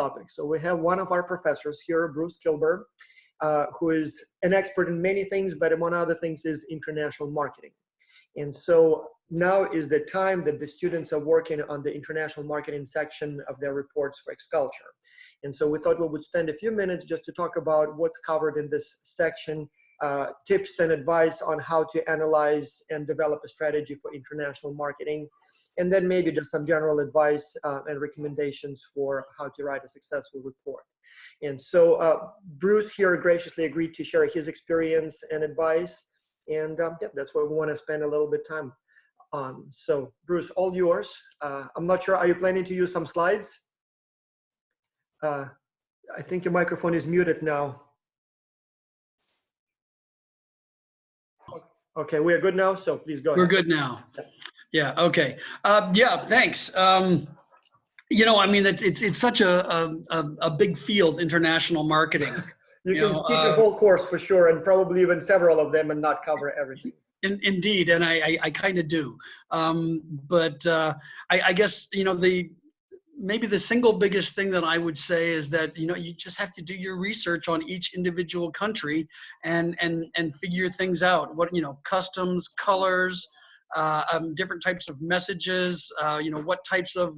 topic. So we have one of our professors here, Bruce Kilber, who is an expert in many things, but among other things is international marketing. And so now is the time that the students are working on the international marketing section of their reports for X-Culture. And so we thought we would spend a few minutes just to talk about what's covered in this section, tips and advice on how to analyze and develop a strategy for international marketing, and then maybe just some general advice and recommendations for how to write a successful report. And so Bruce here graciously agreed to share his experience and advice, and yeah, that's what we want to spend a little bit of time on. So Bruce, all yours. I'm not sure, are you planning to use some slides? I think your microphone is muted now. Okay, we are good now, so please go ahead. We're good now. Yeah, okay. Yeah, thanks. You know, I mean, it's such a big field, international marketing. You can teach a whole course for sure, and probably even several of them, and not cover everything. Indeed, and I kind of do. But I guess, you know, maybe the single biggest thing that I would say is that, you know, you just have to do your research on each individual country and figure things out. What, you know, customs, colors, different types of messages, you know, what types of,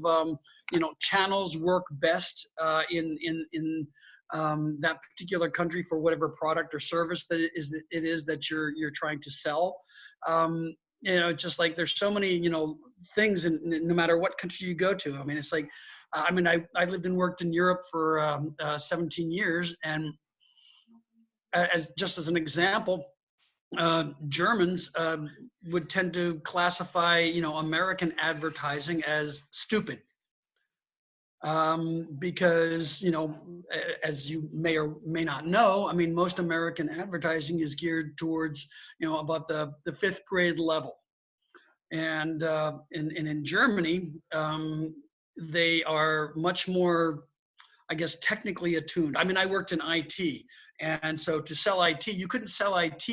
you know, channels work best in that particular country for whatever product or service that it is that you're trying to sell. You know, just like there's so many, you know, things, and no matter what country you go to. I mean, it's like, I mean, I lived and worked in Europe for 17 years, and just as an example, Germans would tend to classify, you know, American advertising as stupid. Because, you know, as you may or may not know, I mean, most American advertising is geared towards, you know, about the fifth grade level. And in Germany, they are much more, I guess, technically attuned. I mean, I worked in IT, and so to sell IT, you couldn't sell IT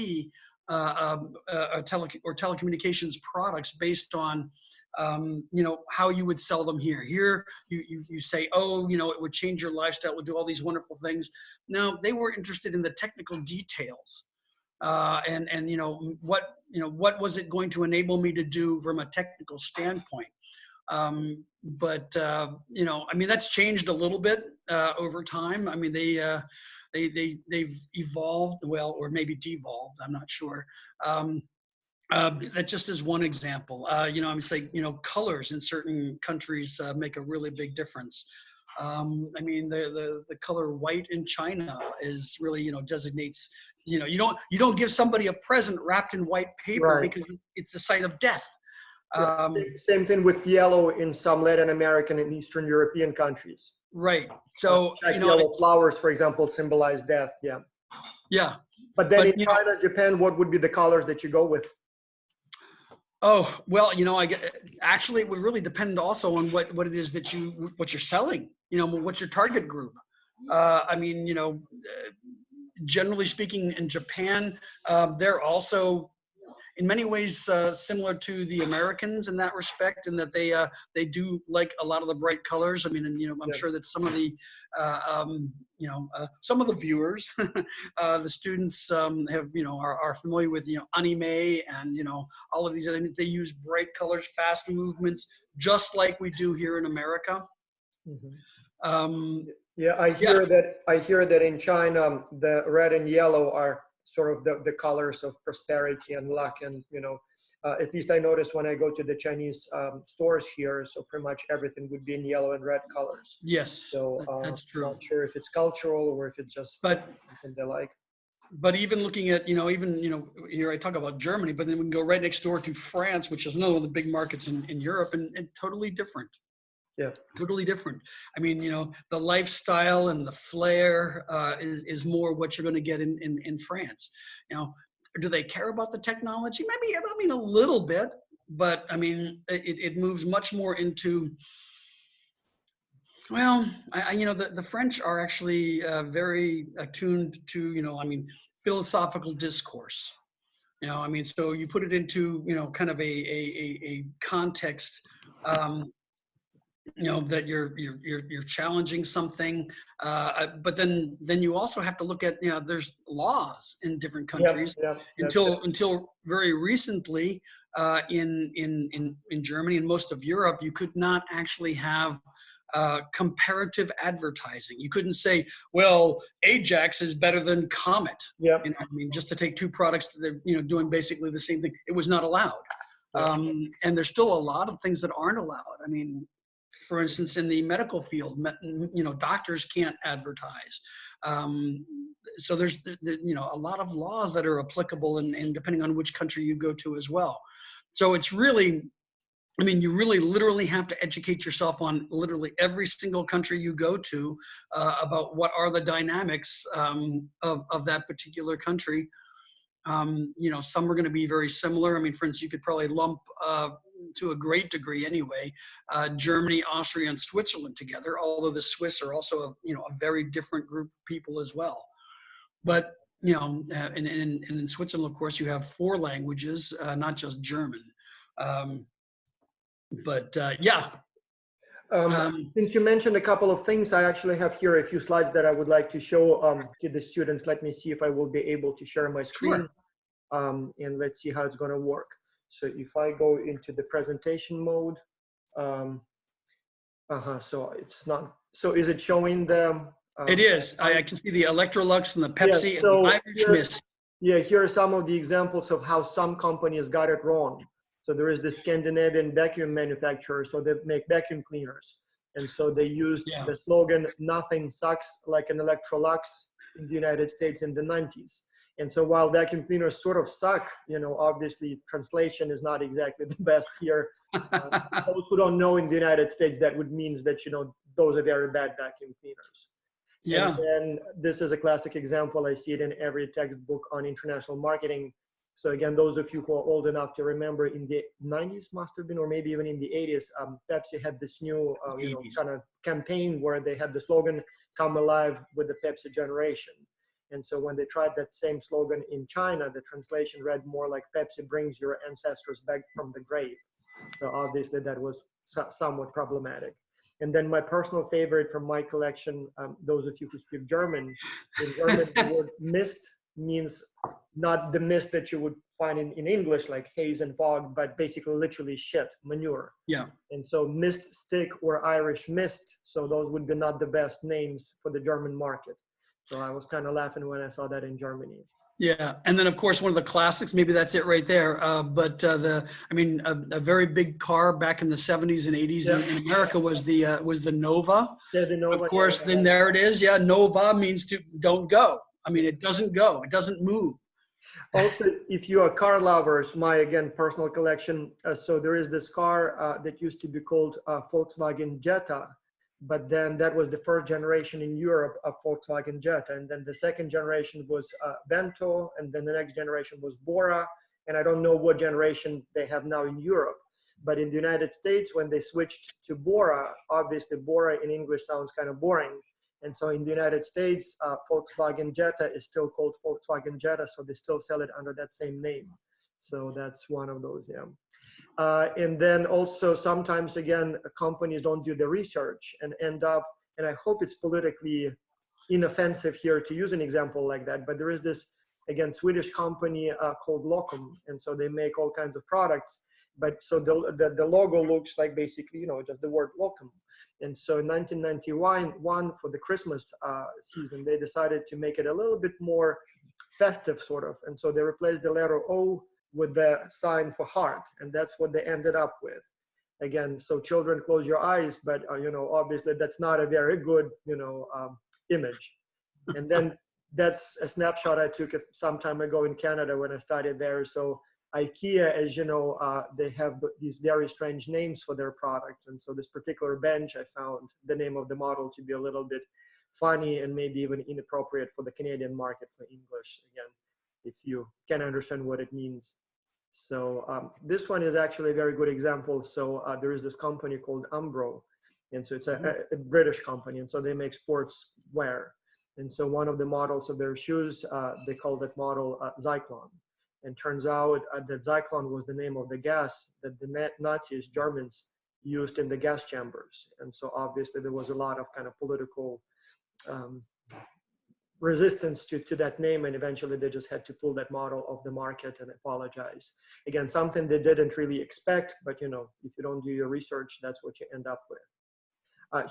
or telecommunications products based on, you know, how you would sell them here. Here, you say, oh, you know, it would change your lifestyle, it would do all these wonderful things. No, they were interested in the technical details, and you know, what was it going to enable me to do from a technical standpoint. But you know, I mean, that's changed a little bit over time. I mean, they've evolved, well, or maybe devolved, I'm not sure. That just is one example. You know, I'm saying, you know, colors in certain countries make a really big difference. I mean, the color white in China is really, you know, designates, you know, you don't give somebody a present wrapped in white paper, right, because it's the sign of death. Same thing with yellow in some Latin American and Eastern European countries. Right. So, like you know, yellow flowers, for example, symbolize death. Yeah. Yeah. But then in China, Japan, what would be the colors that you go with? Oh, well, you know, actually, it would really depend also on what it is that what you're selling, you know, what's your target group. I mean, you know, generally speaking, in Japan, they're also in many ways similar to the Americans in that respect, in that they do like a lot of the bright colors. I mean, and, you know, I'm sure that some of the you know, some of the viewers, the students have, you know, are familiar with, you know, anime and, you know, all of these other things. They use bright colors, fast movements, just like we do here in America. Mm-hmm. Yeah, I hear that in China, the red and yellow are sort of the colors of prosperity and luck, and, you know, at least I notice when I go to the Chinese stores here, so pretty much everything would be in yellow and red colors. Yes, so that's true. I'm not sure if it's cultural or if it's just something they like. But even looking at, you know, even, you know, here I talk about Germany, but then we can go right next door to France, which is another one of the big markets in Europe, and totally different. Yeah, totally different. I mean, you know, the lifestyle and the flair is more what you're going to get in France. You know, do they care about the technology? Maybe, I mean, a little bit, but I mean, it moves much more into, well, you know, the French are actually very attuned to, you know, I mean, philosophical discourse. You know, I mean, so you put it into, you know, kind of a context. that you're challenging something, but then you also have to look at, there's laws in different countries. Yep, yep, that's it. Until very recently, in Germany and most of Europe, you could not actually have comparative advertising. You couldn't say, well, Ajax is better than Comet. Yep. I mean, just to take two products that they're doing basically the same thing. It was not allowed. Yep. And there's still a lot of things that aren't allowed. I mean, for instance, in the medical field, doctors can't advertise. So there's a lot of laws that are applicable, and depending on which country you go to as well. So it's really, I mean, you really literally have to educate yourself on literally every single country you go to about what are the dynamics of that particular country. Some are going to be very similar. I mean, for instance, you could probably lump, to a great degree anyway, Germany, Austria, and Switzerland together, although the Swiss are also a very different group of people as well. But, and in Switzerland, of course, you have 4 languages, not just German. Yeah. Since you mentioned a couple of things, I actually have here a few slides that I would like to show to the students. Let me see if I will be able to share my screen. Sure. And let's see how it's going to work. So if I go into the presentation mode, so it's not, so is it showing the? It is. I can see the Electrolux and the Pepsi, yeah, so and the Irish Mist. Yeah, here are some of the examples of how some companies got it wrong. So there is the Scandinavian vacuum manufacturer, so they make vacuum cleaners. And so they used the slogan, "Nothing sucks like an Electrolux" in the United States in the 90s. And so while vacuum cleaners sort of suck, obviously translation is not exactly the best here. Those who don't know, in the United States, that would mean that, those are very bad vacuum cleaners. Yeah. And then this is a classic example. I see it in every textbook on international marketing. So again, those of you who are old enough to remember, in the 90s must have been, or maybe even in the 80s, Pepsi had this new kind of campaign where they had the slogan, "Come alive with the Pepsi generation." And so when they tried that same slogan in China, the translation read more like, "Pepsi brings your ancestors back from the grave." So obviously that was somewhat problematic. And then my personal favorite from my collection, those of you who speak German, in German, the word "mist" means not the mist that you would find in English, like haze and fog, but basically literally shit, manure. Yeah. And so Mist Stick or Irish Mist, so those would be not the best names for the German market. So I was kind of laughing when I saw that in Germany. Yeah, and then of course one of the classics, maybe that's it right there. But a very big car back in the 70s and 80s in America was the Nova. Yeah, the Nova. Of course, then there it is. Yeah, Nova means to don't go. I mean, it doesn't go. It doesn't move. Also, if you are car lovers, my, again, personal collection. So there is this car that used to be called Volkswagen Jetta, but then that was the first generation in Europe of Volkswagen Jetta. And then the second generation was Vento, and then the next generation was Bora. And I don't know what generation they have now in Europe. But in the United States, when they switched to Bora, obviously Bora in English sounds kind of boring. And so in the United States, Volkswagen Jetta is still called Volkswagen Jetta, so they still sell it under that same name. So that's one of those, yeah. And then also sometimes, again, companies don't do the research and end up, and I hope it's politically inoffensive here to use an example like that, but there is this, again, Swedish company called Locum, and so they make all kinds of products. But so the logo looks like basically, just the word Locum. And so in 1991, for the Christmas season, they decided to make it a little bit more festive, sort of. And so they replaced the letter O with the sign for heart. And that's what they ended up with. Again, so children, close your eyes, but, obviously that's not a very good, image. And then that's a snapshot I took some time ago in Canada when I studied there. So IKEA, as you know, they have these very strange names for their products. And so this particular bench, I found the name of the model to be a little bit funny and maybe even inappropriate for the Canadian market for English, again, if you can understand what it means. So this one is actually a very good example. So there is this company called Umbro. And so it's a British company. And so they make sports wear. And so one of the models of their shoes, they call that model Zyklon. And turns out that Zyklon was the name of the gas that the Nazis, Germans, used in the gas chambers. And so obviously there was a lot of kind of political um, resistance to that name, and eventually they just had to pull that model off the market and apologize. Again, something they didn't really expect, but you know, if you don't do your research, that's what you end up with.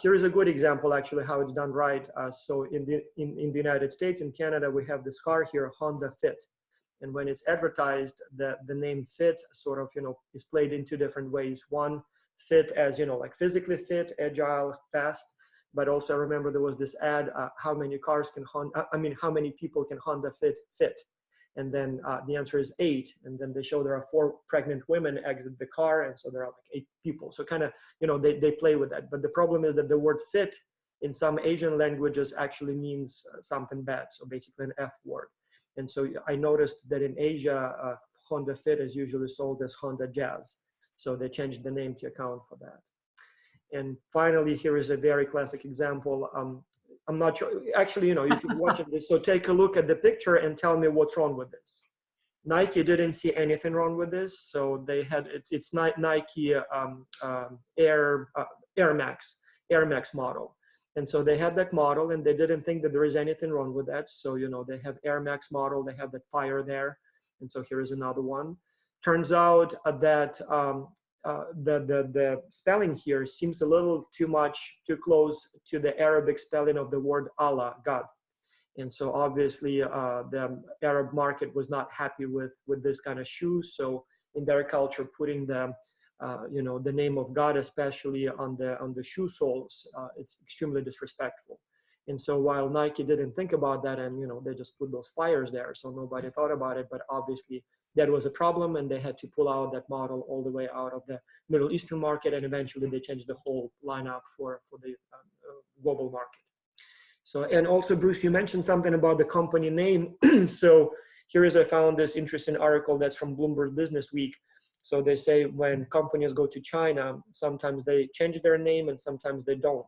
Here is a good example, actually, how it's done right. So in the United States, in Canada, we have this car here, Honda Fit. And when it's advertised, the name Fit sort of, you know, is played in two different ways. One, fit as, you know, like physically fit, agile, fast. But also I remember there was this ad, how many cars can Honda, how many people can Honda fit? And then the answer is 8. And then they show there are 4 pregnant women exit the car. And so there are like 8 people. So kind of, you know, they play with that. But the problem is that the word fit in some Asian languages actually means something bad. So basically an F word. And so I noticed that in Asia, Honda Fit is usually sold as Honda Jazz. So they changed the name to account for that. And finally, here is a very classic example. I'm not sure, actually, you know, if you're watching this, so take a look at the picture and tell me what's wrong with this. Nike didn't see anything wrong with this. So they had, it's Nike Air Max model. And so they had that model and they didn't think that there is anything wrong with that. So, you know, they have Air Max model, they have that fire there. And so here is another one. Turns out that the spelling here seems a little too close to the Arabic spelling of the word Allah, God. And so obviously the Arab market was not happy with this kind of shoe. So in their culture, putting the you know, the name of God, especially on the shoe soles, it's extremely disrespectful. And so while Nike didn't think about that, and you know, they just put those fires there, so nobody thought about it. But obviously that was a problem, and they had to pull out that model all the way out of the Middle Eastern market, and eventually they changed the whole lineup for the global market. So, and also Bruce, you mentioned something about the company name. So here is, I found this interesting article that's from Bloomberg Business Week. So they say when companies go to China, sometimes they change their name and sometimes they don't.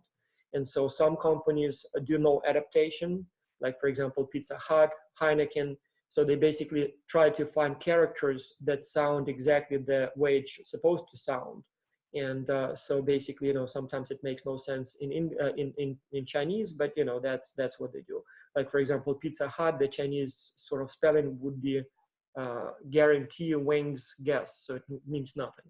And so some companies do no adaptation, like for example, Pizza Hut, Heineken. So they basically try to find characters that sound exactly the way it's supposed to sound. And so basically, you know, sometimes it makes no sense in Chinese, but you know, that's what they do. Like for example, Pizza Hut, the Chinese sort of spelling would be guarantee wings guests, so it means nothing.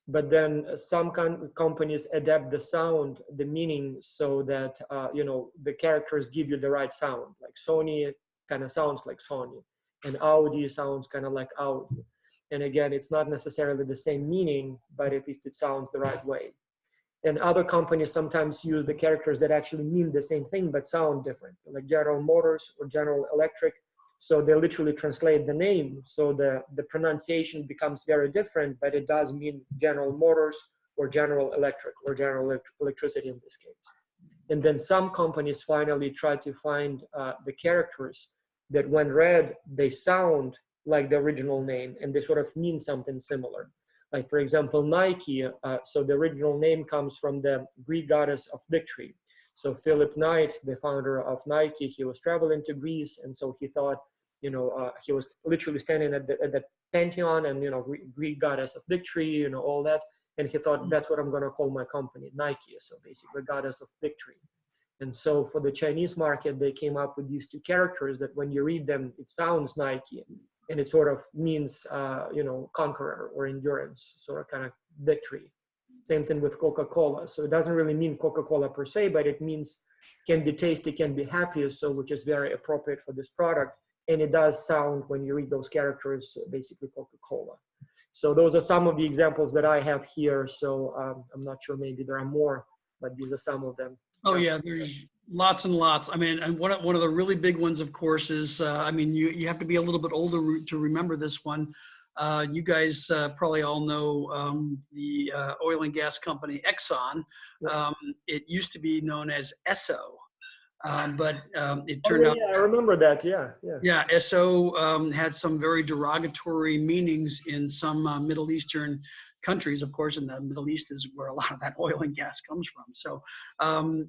But then some companies adapt the sound, the meaning, so that you know, the characters give you the right sound. Like Sony kind of sounds like Sony, and Audi sounds kind of like Audi. And again, it's not necessarily the same meaning, but at least it sounds the right way. And other companies sometimes use the characters that actually mean the same thing but sound different, like General Motors or General Electric. So they literally translate the name. So the pronunciation becomes very different, but it does mean General Motors or General Electric or General Electricity in this case. And then some companies finally try to find the characters that when read, they sound like the original name and they sort of mean something similar. Like for example, Nike, so the original name comes from the Greek goddess of victory. So Philip Knight, the founder of Nike, he was traveling to Greece, and so he thought, you know, he was literally standing at the Pantheon, and you know, Greek goddess of victory, you know, all that, and he thought that's what I'm going to call my company, Nike. So basically, goddess of victory. And so for the Chinese market, they came up with these two characters that when you read them, it sounds Nike, and it sort of means, you know, conqueror or endurance, sort of kind of victory. Same thing with Coca-Cola. So it doesn't really mean Coca-Cola per se, but it means can be tasty, can be happy, so which is very appropriate for this product. And it does sound, when you read those characters, basically Coca-Cola. So those are some of the examples that I have here. So I'm not sure, maybe there are more, but these are some of them. Oh yeah, there's lots and lots. I mean, and one of the really big ones, of course, is I mean, you have to be a little bit older to remember this one. You guys probably all know the oil and gas company Exxon. It used to be known as Esso, but it turned out. Yeah, I remember that. Yeah. Yeah, Esso had some very derogatory meanings in some Middle Eastern countries, of course, and the Middle East is where a lot of that oil and gas comes from. So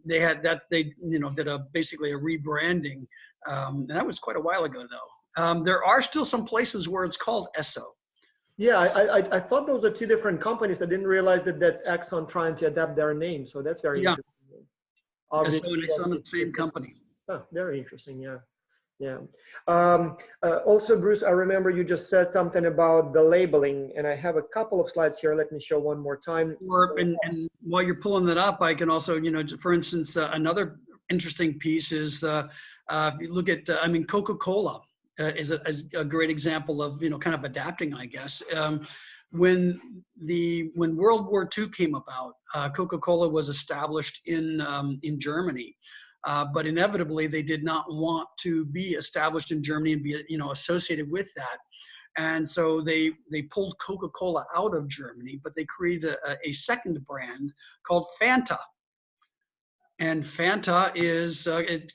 they had that, they did basically a rebranding, and that was quite a while ago though. There are still some places where it's called Esso. Yeah, I thought those are two different companies. I didn't realize that that's Exxon trying to adapt their name. So that's very Yeah. interesting. So Obviously, and it's yes, on the same it's company. very interesting. Yeah, yeah. Also, Bruce, I remember you just said something about the labeling, and I have a couple of slides here. Let me show one more time. Or, So, and while you're pulling that up, I can also, for instance, another interesting piece is if you look at, I mean, Coca-Cola is a great example of, kind of adapting, I guess. When World War II came about, Coca-Cola was established in Germany. But inevitably, they did not want to be established in Germany and be, associated with that. And so they pulled Coca-Cola out of Germany, but they created a second brand called Fanta. And Fanta is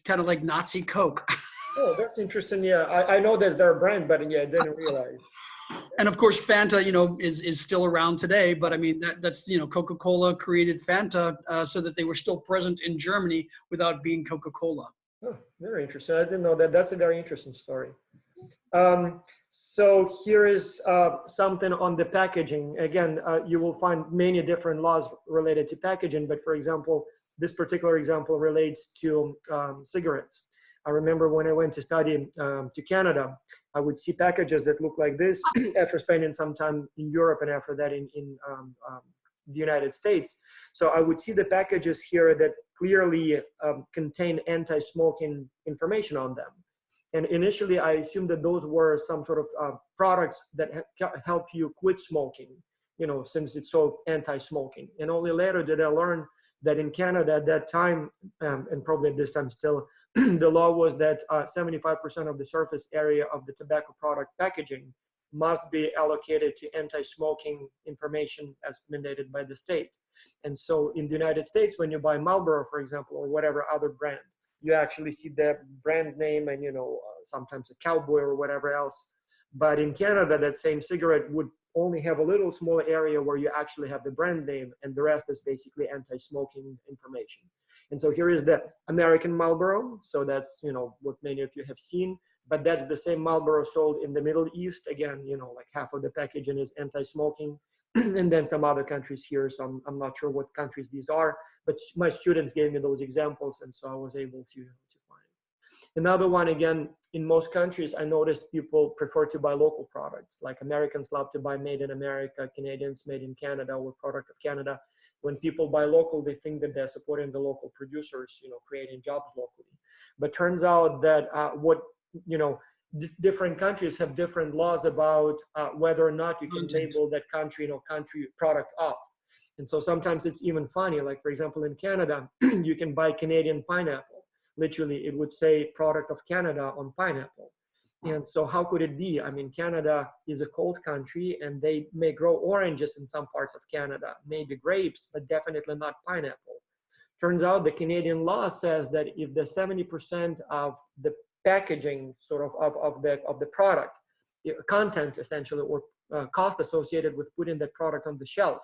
kind of like Nazi Coke. oh, that's interesting. Yeah, I know that's their brand, but yeah, I didn't realize. And of course, Fanta, is still around today. But I mean, that's Coca-Cola created Fanta so that they were still present in Germany without being Coca-Cola. Oh, very interesting. I didn't know that. That's a very interesting story. So here is something on the packaging. Again, you will find many different laws related to packaging, but for example, this particular example relates to cigarettes. I remember when I went to study to Canada, I would see packages that look like this after spending some time in Europe and after that in the United States. So I would see the packages here that clearly contain anti-smoking information on them. And initially, I assumed that those were some sort of products that help you quit smoking, since it's so anti-smoking. And only later did I learn that in Canada at that time, and probably at this time still, the law was that 75% of the surface area of the tobacco product packaging must be allocated to anti-smoking information as mandated by the state. And so in the United States, when you buy Marlboro, for example, or whatever other brand, you actually see the brand name and, sometimes a cowboy or whatever else. But in Canada, that same cigarette would only have a little small area where you actually have the brand name, and the rest is basically anti-smoking information. And so here is the American Marlboro. So that's, what many of you have seen, but that's the same Marlboro sold in the Middle East. Again, like half of the packaging is anti-smoking. And then some other countries here. So I'm not sure what countries these are, but my students gave me those examples. And so I was able to find it. Another one, again, in most countries, I noticed people prefer to buy local products. Like Americans love to buy made in America, Canadians made in Canada or product of Canada. When people buy local, they think that they're supporting the local producers, creating jobs locally. But turns out that different countries have different laws about whether or not you can label that country, country product up. And so sometimes it's even funny. Like, for example, in Canada, you can buy Canadian pineapple. Literally, it would say product of Canada on pineapple. And so how could it be? I mean, Canada is a cold country and they may grow oranges in some parts of Canada, maybe grapes, but definitely not pineapple. Turns out the Canadian law says that if the 70% of the packaging sort of the product content essentially, or cost associated with putting that product on the shelf.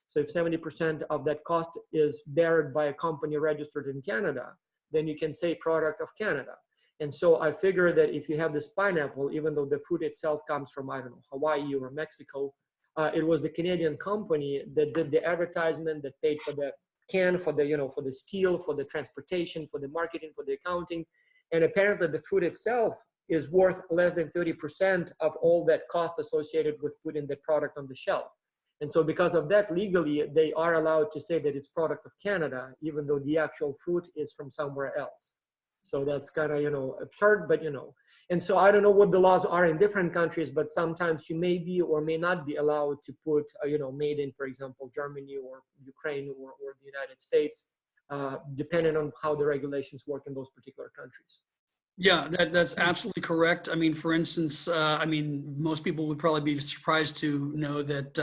So if 70% of that cost is bared by a company registered in Canada, then you can say product of Canada. And so I figure that if you have this pineapple, even though the fruit itself comes from, I don't know, Hawaii or Mexico, it was the Canadian company that did the advertisement, that paid for the can, for the, for the steel, for the transportation, for the marketing, for the accounting. And apparently the fruit itself is worth less than 30% of all that cost associated with putting the product on the shelf. And so because of that, legally, they are allowed to say that it's product of Canada, even though the actual fruit is from somewhere else. So that's kind of, absurd, but, and so I don't know what the laws are in different countries, but sometimes you may be or may not be allowed to put, made in, for example, Germany or Ukraine or the United States, depending on how the regulations work in those particular countries. Yeah, that's absolutely correct. I mean, for instance, most people would probably be surprised to know that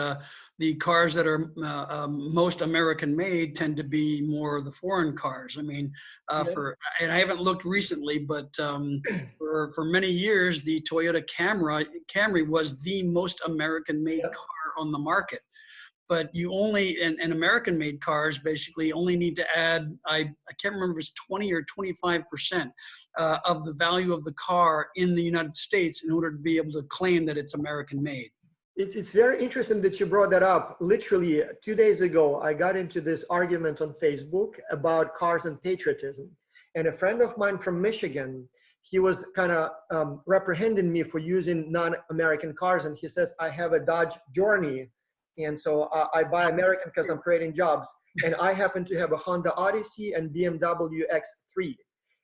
the cars that are most American made tend to be more of the foreign cars. I mean, and I haven't looked recently, but for many years, the Toyota Camry was the most American made car on the market. But you only, and American made cars basically only need to add, I can't remember if it's 20 or 25% of the value of the car in the United States in order to be able to claim that it's American made. It's very interesting that you brought that up. Literally 2 days ago, I got into this argument on Facebook about cars and patriotism. And a friend of mine from Michigan, he was kind of reprehending me for using non-American cars. And he says, I have a Dodge Journey. And so I buy American because I'm creating jobs. And I happen to have a Honda Odyssey and BMW X3.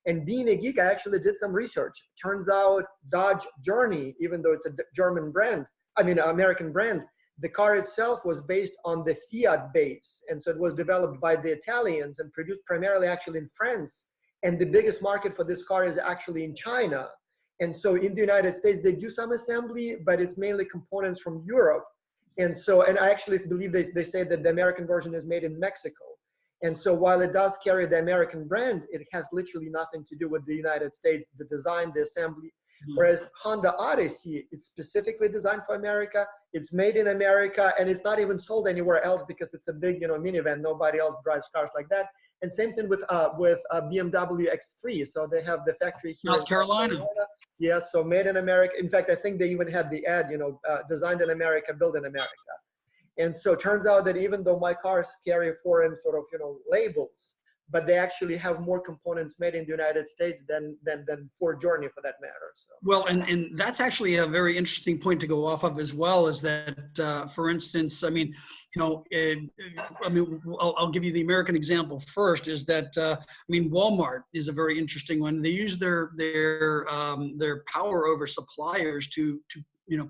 And being a geek, I actually did some research. Turns out Dodge Journey, even though it's a German brand, American brand, the car itself was based on the Fiat base. And so it was developed by the Italians and produced primarily actually in France. And the biggest market for this car is actually in China. And so in the United States, they do some assembly, but it's mainly components from Europe. And so, and I actually believe they say that the American version is made in Mexico. And so while it does carry the American brand, it has literally nothing to do with the United States, the design, the assembly. Whereas Honda Odyssey, it's specifically designed for America, it's made in America, and it's not even sold anywhere else because it's a big, minivan. Nobody else drives cars like that. And same thing with BMW X3. So they have the factory here North in Carolina. Yes, so made in America. In fact, I think they even had the ad, designed in America, built in America. And so it turns out that even though my cars carry foreign sort of, labels, but they actually have more components made in the United States than Ford Journey for that matter. So. Well, and that's actually a very interesting point to go off of as well, is that, for instance, I'll give you the American example first, is that, Walmart is a very interesting one. They use their power over suppliers to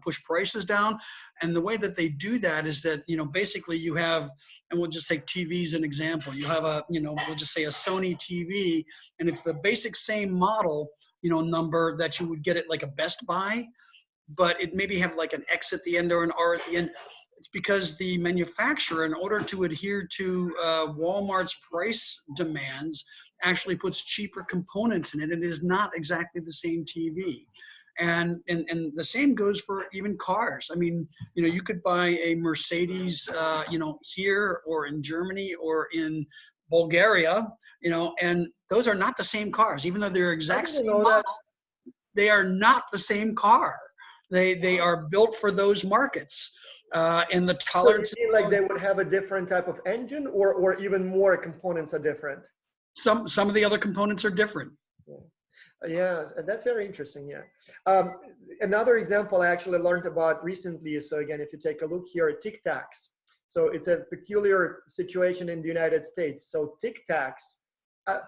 push prices down. And the way that they do that is that, basically you have, and we'll just take TV as an example. You have we'll just say a Sony TV, and it's the basic same model, number that you would get at like a Best Buy, but it maybe have like an X at the end or an R at the end. It's because the manufacturer, in order to adhere to Walmart's price demands, actually puts cheaper components in it. It is not exactly the same TV. And the same goes for even cars. You could buy a Mercedes, here or in Germany or in Bulgaria, and those are not the same cars, even though they're exact same model. They are not the same car. They are built for those markets, and the tolerance. So you mean like they would have a different type of engine, or even more components are different? Some of the other components are different. Yeah, that's very interesting. Yeah. Another example I actually learned about recently. So again, if you take a look here, Tic Tacs. So it's a peculiar situation in the United States. So Tic Tacs,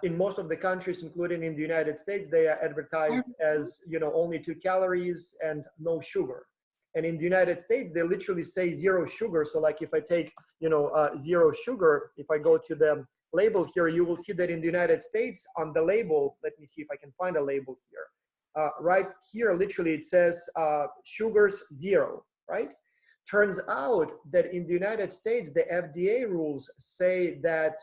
in most of the countries, including in the United States, they are advertised as, only 2 calories and no sugar. And in the United States, they literally say 0 sugar. So like if I take, 0 sugar, if I go to the label here, you will see that in the United States on the label, let me see if I can find a label here. Right here, literally it says sugars 0, right? Turns out that in the United States, the FDA rules say that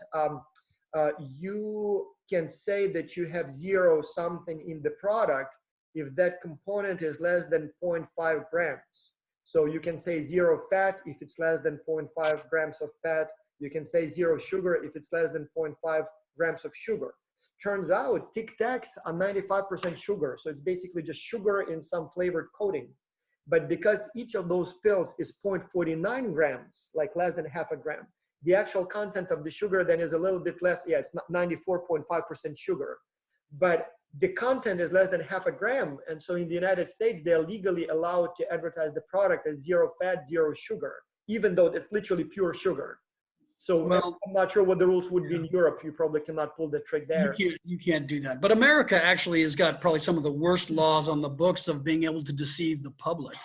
you can say that you have 0 something in the product if that component is less than 0.5 grams. So you can say 0 fat if it's less than 0.5 grams of fat. You can say 0 sugar if it's less than 0.5 grams of sugar. Turns out Tic Tacs are 95% sugar. So it's basically just sugar in some flavored coating. But because each of those pills is 0.49 grams, like less than half a gram, the actual content of the sugar then is a little bit less. Yeah, it's 94.5% sugar. But the content is less than half a gram. And so in the United States, they're legally allowed to advertise the product as 0 fat, 0 sugar, even though it's literally pure sugar. So I'm not sure what the rules would be in Europe. You probably cannot pull the trick there. You can't do that. But America actually has got probably some of the worst laws on the books of being able to deceive the public.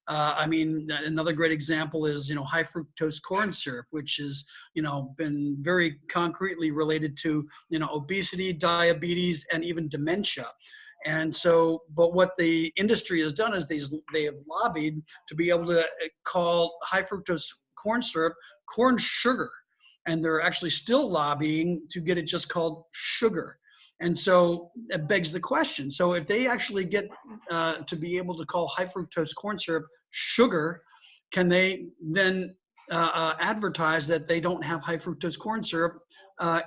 Another great example is, high fructose corn syrup, which has, been very concretely related to, obesity, diabetes, and even dementia. And so, but what the industry has done is they have lobbied to be able to call high fructose corn syrup corn sugar. And they're actually still lobbying to get it just called sugar. And so it begs the question. So if they actually get to be able to call high fructose corn syrup sugar, can they then advertise that they don't have high fructose corn syrup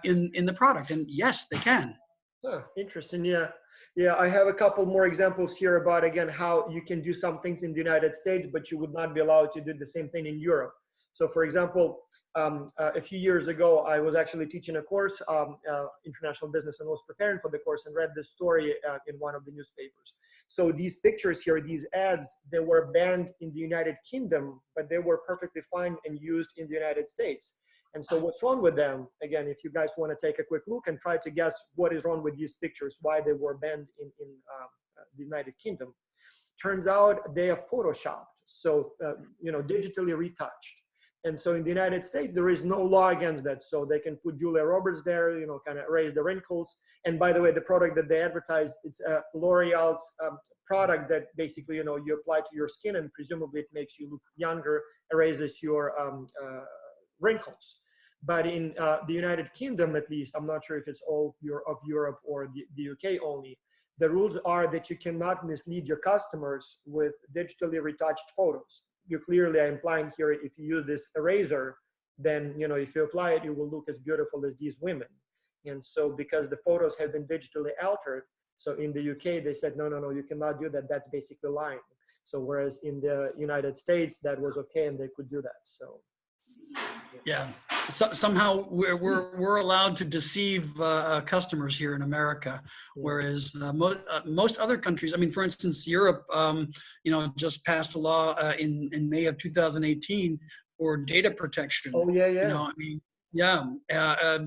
in the product? And yes, they can. Huh, interesting. Yeah. Yeah. I have a couple more examples here about, again, how you can do some things in the United States, but you would not be allowed to do the same thing in Europe. So, for example, a few years ago, I was actually teaching a course, international business, and was preparing for the course and read this story in one of the newspapers. So these pictures here, these ads, they were banned in the United Kingdom, but they were perfectly fine and used in the United States. And so what's wrong with them? Again, if you guys want to take a quick look and try to guess what is wrong with these pictures, why they were banned in the United Kingdom. Turns out they are photoshopped, so digitally retouched. And so in the United States, there is no law against that. So they can put Julia Roberts there, kind of erase the wrinkles. And by the way, the product that they advertise, it's L'Oreal's product that basically, you apply to your skin, and presumably it makes you look younger, erases your wrinkles. But in the United Kingdom, at least, I'm not sure if it's all of Europe or the UK only, the rules are that you cannot mislead your customers with digitally retouched photos. You clearly are implying here, if you use this eraser, then, if you apply it, you will look as beautiful as these women. And so because the photos have been digitally altered, so in the UK, they said, no, you cannot do that. That's basically lying. So whereas in the United States, that was okay and they could do that. So. Yeah. So, somehow we're allowed to deceive customers here in America, whereas most other countries, I mean, for instance, Europe, just passed a law in May of 2018 for data protection. Oh yeah. I mean,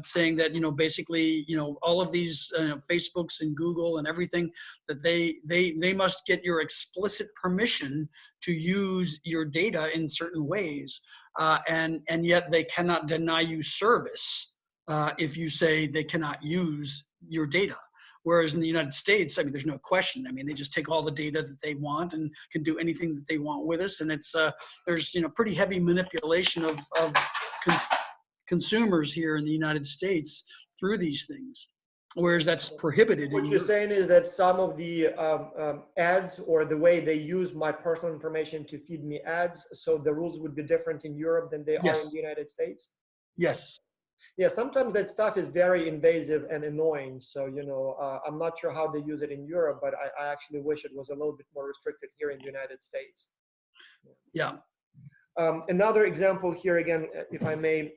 saying that basically all of these Facebooks and Google and everything, that they must get your explicit permission to use your data in certain ways. And yet they cannot deny you service if you say they cannot use your data. Whereas in the United States, I mean, there's no question. I mean, they just take all the data that they want and can do anything that they want with us. And it's there's pretty heavy manipulation of consumers here in the United States through these things. Whereas that's prohibited. What you're saying is that some of the ads, or the way they use my personal information to feed me ads, so the rules would be different in Europe than they are in the United States? Yes. Yeah, sometimes that stuff is very invasive and annoying. So, I'm not sure how they use it in Europe, but I actually wish it was a little bit more restricted here in the United States. Yeah. Another example here again, if I may.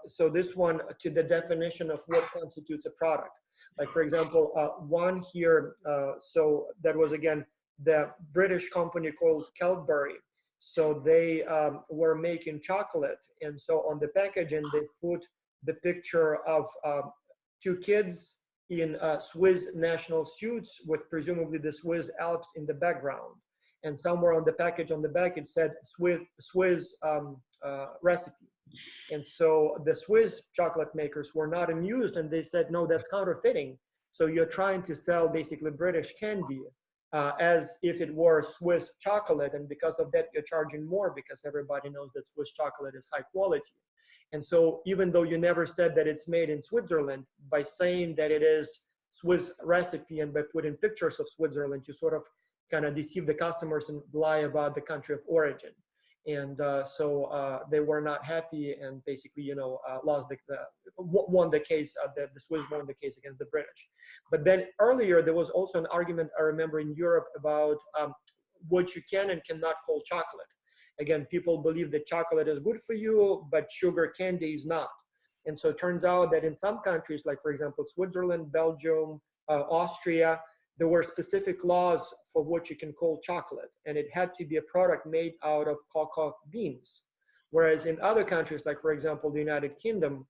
So this one, to the definition of what constitutes a product. Like, for example, one here, so that was, again, the British company called Kilber. So they were making chocolate. And so on the packaging, they put the picture of two kids in Swiss national suits with presumably the Swiss Alps in the background. And somewhere on the package on the back, it said Swiss recipe. And so the Swiss chocolate makers were not amused, and they said, no, that's counterfeiting. So you're trying to sell basically British candy as if it were Swiss chocolate. And because of that, you're charging more, because everybody knows that Swiss chocolate is high quality. And so even though you never said that it's made in Switzerland, by saying that it is Swiss recipe and by putting pictures of Switzerland, you sort of kind of deceive the customers and lie about the country of origin. And so they were not happy, and basically, won the case. The Swiss won the case against the British. But then earlier, there was also an argument, I remember, in Europe about what you can and cannot call chocolate. Again, people believe that chocolate is good for you, but sugar candy is not. And so it turns out that in some countries, like, for example, Switzerland, Belgium, Austria, there were specific laws for what you can call chocolate, and it had to be a product made out of cocoa beans. Whereas in other countries, like, for example, the United Kingdom,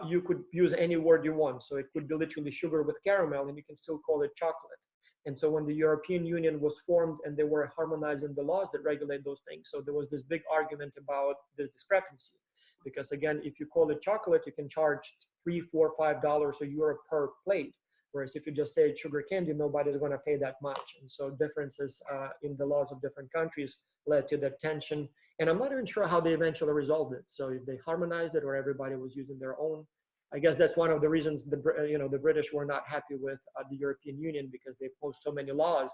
you could use any word you want. So it could be literally sugar with caramel, and you can still call it chocolate. And so when the European Union was formed and they were harmonizing the laws that regulate those things, so there was this big argument about this discrepancy. Because again, if you call it chocolate, you can charge $3, $4, $5 a euro per plate. Whereas if you just say it's sugar candy, nobody's going to pay that much. And so differences in the laws of different countries led to that tension. And I'm not even sure how they eventually resolved it. So if they harmonized it or everybody was using their own. I guess that's one of the reasons the British were not happy with the European Union, because they posed so many laws.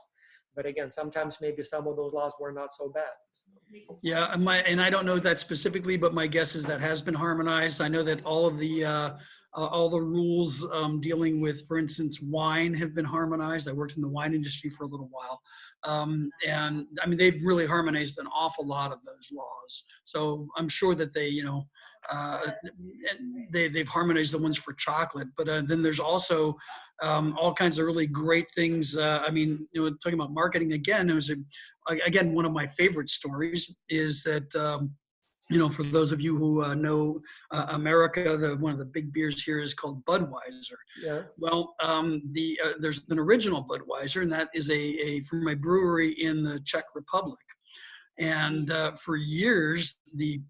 But again, sometimes maybe some of those laws were not so bad. So. Yeah, and I don't know that specifically, but my guess is that has been harmonized. I know that all of the all the rules dealing with, for instance, wine have been harmonized. I worked in the wine industry for a little while. And I mean, they've really harmonized an awful lot of those laws. So I'm sure that they, they've harmonized the ones for chocolate, but then there's also all kinds of really great things. I mean, talking about marketing again, again, one of my favorite stories is that, for those of you who know America, one of the big beers here is called Budweiser. Yeah. Well, there's an original Budweiser, and that is from a brewery in the Czech Republic. And for years, the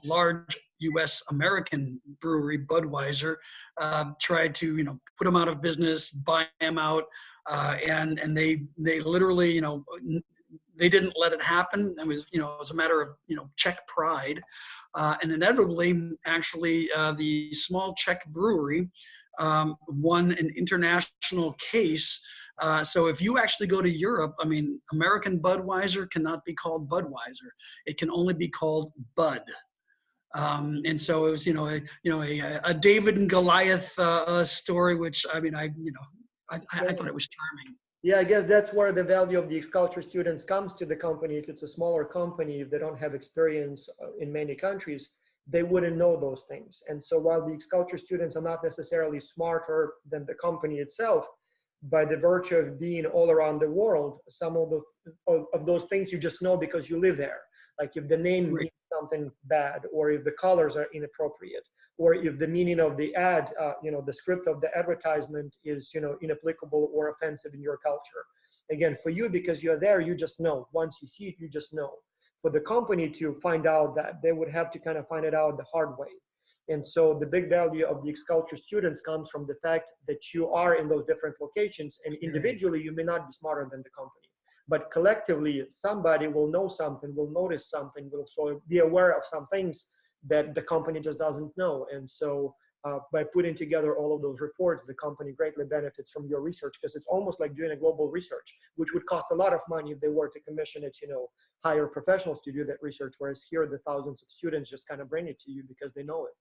large U.S. American brewery Budweiser tried to put them out of business, buy them out, and they literally they didn't let it happen. It was a matter of Czech pride, and inevitably, actually, the small Czech brewery won an international case. So if you actually go to Europe, I mean, American Budweiser cannot be called Budweiser. It can only be called Bud. And so it was, a David and Goliath story, which I mean, I thought it was charming. Yeah, I guess that's where the value of the ex-culture students comes to the company. If it's a smaller company, if they don't have experience in many countries, they wouldn't know those things. And so while the ex-culture students are not necessarily smarter than the company itself, by the virtue of being all around the world, some of those things you just know because you live there. Like if the name means something bad, or if the colors are inappropriate, or if the meaning of the ad, the script of the advertisement is, inapplicable or offensive in your culture. Again, for you, because you're there, you just know. Once you see it, you just know. For the company to find out that, they would have to kind of find it out the hard way. And so the big value of the ex-culture students comes from the fact that you are in those different locations, and individually you may not be smarter than the company, but collectively somebody will know something, will notice something, will sort of be aware of some things that the company just doesn't know. And so by putting together all of those reports, the company greatly benefits from your research, because it's almost like doing a global research, which would cost a lot of money if they were to commission it, hire professionals to do that research, whereas here the thousands of students just kind of bring it to you because they know it.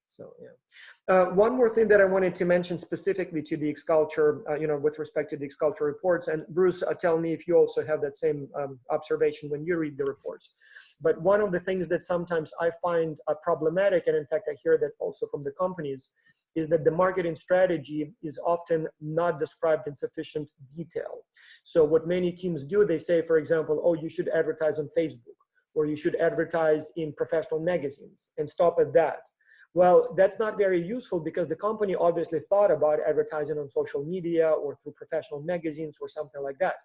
So yeah. One more thing that I wanted to mention specifically to the ex-culture, with respect to the ex-culture reports, and Bruce, tell me if you also have that same observation when you read the reports. But one of the things that sometimes I find problematic, and in fact I hear that also from the companies, is that the marketing strategy is often not described in sufficient detail. So what many teams do, they say, for example, oh, you should advertise on Facebook, or you should advertise in professional magazines, and stop at that. Well, that's not very useful, because the company obviously thought about advertising on social media or through professional magazines or something like that.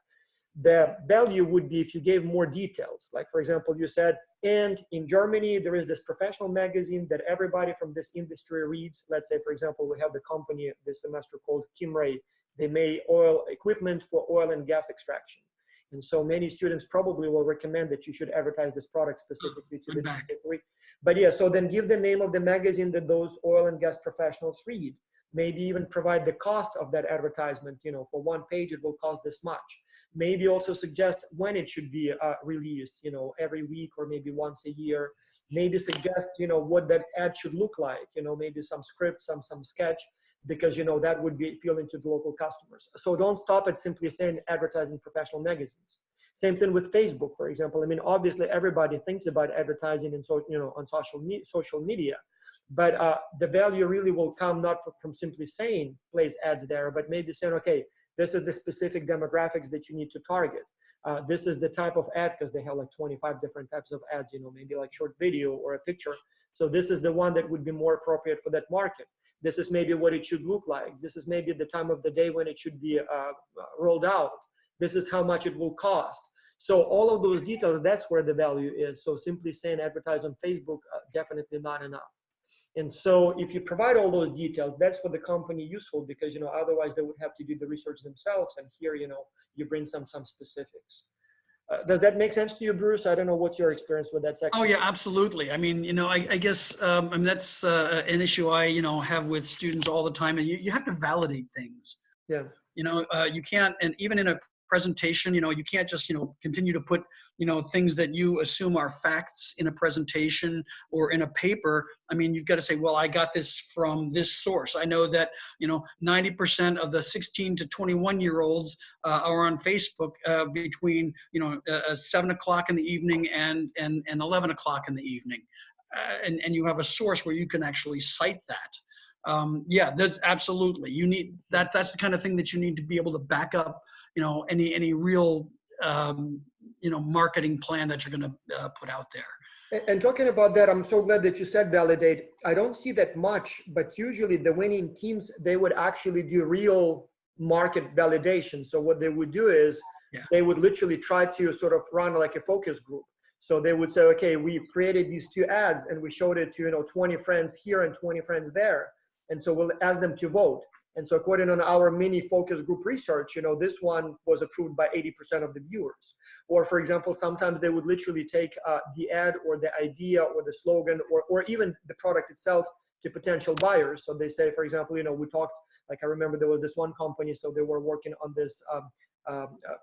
The value would be if you gave more details. Like, for example, you said, and in Germany, there is this professional magazine that everybody from this industry reads. Let's say, for example, we have the company this semester called Kilber. They make oil equipment for oil and gas extraction. And so many students probably will recommend that you should advertise this product specifically to the category. But yeah, so then give the name of the magazine that those oil and gas professionals read. Maybe even provide the cost of that advertisement. For one page, it will cost this much. Maybe also suggest when it should be released, every week or maybe once a year. Maybe suggest, what that ad should look like, maybe some script, some sketch, because that would be appealing to the local customers. So don't stop at simply saying advertising professional magazines. Same thing with Facebook, for example. I mean, obviously everybody thinks about advertising in on social media, but the value really will come not from simply saying place ads there, but maybe saying, okay, this is the specific demographics that you need to target. This is the type of ad, because they have like 25 different types of ads, maybe like short video or a picture. So this is the one that would be more appropriate for that market. This is maybe what it should look like. This is maybe the time of the day when it should be rolled out. This is how much it will cost. So all of those details, that's where the value is. So simply saying advertise on Facebook, definitely not enough. And so if you provide all those details, that's for the company useful, because, otherwise they would have to do the research themselves. And here, you bring some specifics. Does that make sense to you, Bruce? I don't know what's your experience with that section. Oh yeah, absolutely. I mean, I guess that's an issue I, have with students all the time, and you have to validate things. Yeah. You can't, and even in a presentation, you can't just, continue to put, things that you assume are facts in a presentation or in a paper. I mean, you've got to say, well, I got this from this source. I know that, 90% of the 16 to 21-year-olds are on Facebook between, 7 o'clock in the evening and 11 o'clock in the evening. And you have a source where you can actually cite that. Yeah, there's absolutely, you need that. That's the kind of thing that you need to be able to back up, any real, marketing plan that you're going to put out there. And talking about that, I'm so glad that you said validate. I don't see that much, but usually the winning teams, they would actually do real market validation. So what they would do is they would literally try to sort of run like a focus group. So they would say, okay, we created these 2 ads and we showed it to, 20 friends here and 20 friends there. And so we'll ask them to vote. And so according on our mini focus group research, this one was approved by 80% of the viewers. Or for example, sometimes they would literally take the ad or the idea or the slogan or even the product itself to potential buyers. So they say, for example, we talked, like I remember there was this one company, so they were working on this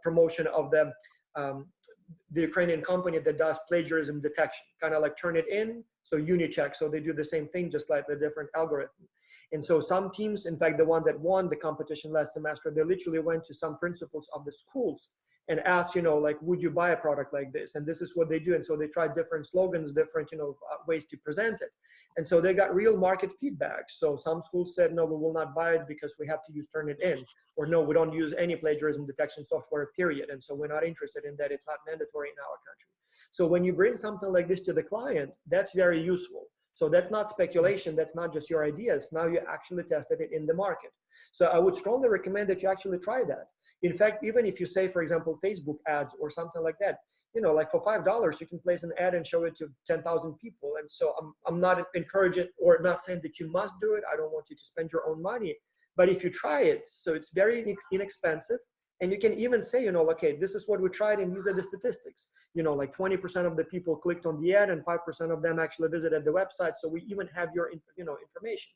promotion of the Ukrainian company that does plagiarism detection, kind of like Turnitin, so Unicheck. So they do the same thing, just like the different algorithm. And so some teams, in fact, the one that won the competition last semester, they literally went to some principals of the schools and asked, like, would you buy a product like this? And this is what they do. And so they tried different slogans, different, ways to present it. And so they got real market feedback. So some schools said, no, we will not buy it because we have to use Turnitin. Or no, we don't use any plagiarism detection software, period. And so we're not interested in that. It's not mandatory in our country. So when you bring something like this to the client, that's very useful. So that's not speculation. That's not just your ideas. Now you actually tested it in the market. So I would strongly recommend that you actually try that. In fact, even if you say, for example, Facebook ads or something like that, like for $5, you can place an ad and show it to 10,000 people. And so I'm not encouraging or not saying that you must do it. I don't want you to spend your own money. But if you try it, so it's very inexpensive. And you can even say, okay, this is what we tried and these are the statistics. Like 20% of the people clicked on the ad and 5% of them actually visited the website. So we even have your, information.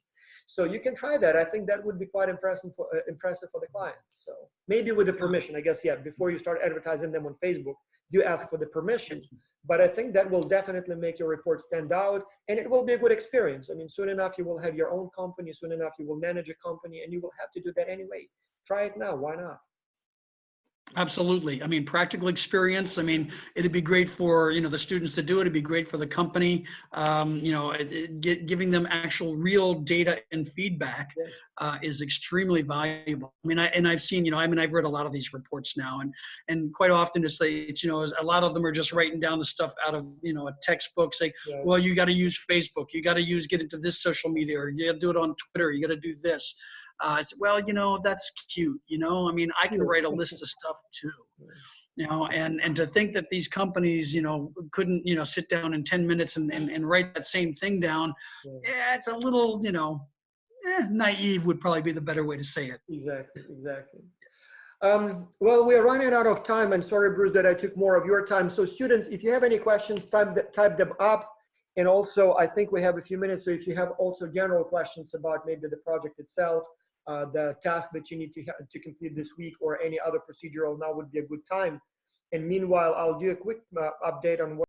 So you can try that. I think that would be quite impressive for the client. So maybe with the permission, I guess, before you start advertising them on Facebook, you ask for the permission. But I think that will definitely make your report stand out and it will be a good experience. I mean, soon enough, you will have your own company. Soon enough, you will manage a company and you will have to do that anyway. Try it now. Why not? Absolutely. I mean, practical experience. I mean, it'd be great for, the students to do it. It'd be great for the company. Giving them actual real data and feedback is extremely valuable. I mean, I've seen, I've read a lot of these reports now and quite often it's a lot of them are just writing down the stuff out of, a textbook saying, well, you got to use Facebook. You got to get into this social media or you got to do it on Twitter. You got to do this. I said, well, that's cute. I mean, I can write a list of stuff too, and to think that these companies, couldn't, sit down in 10 minutes and write that same thing down. Yeah, it's a little, naive would probably be the better way to say it. Exactly. Well, we are running out of time, and sorry, Bruce, that I took more of your time. So students, if you have any questions, type them up. And also, I think we have a few minutes. So if you have also general questions about maybe the project itself, the task that you need to complete this week or any other procedural, now would be a good time. And meanwhile, I'll do a quick update on what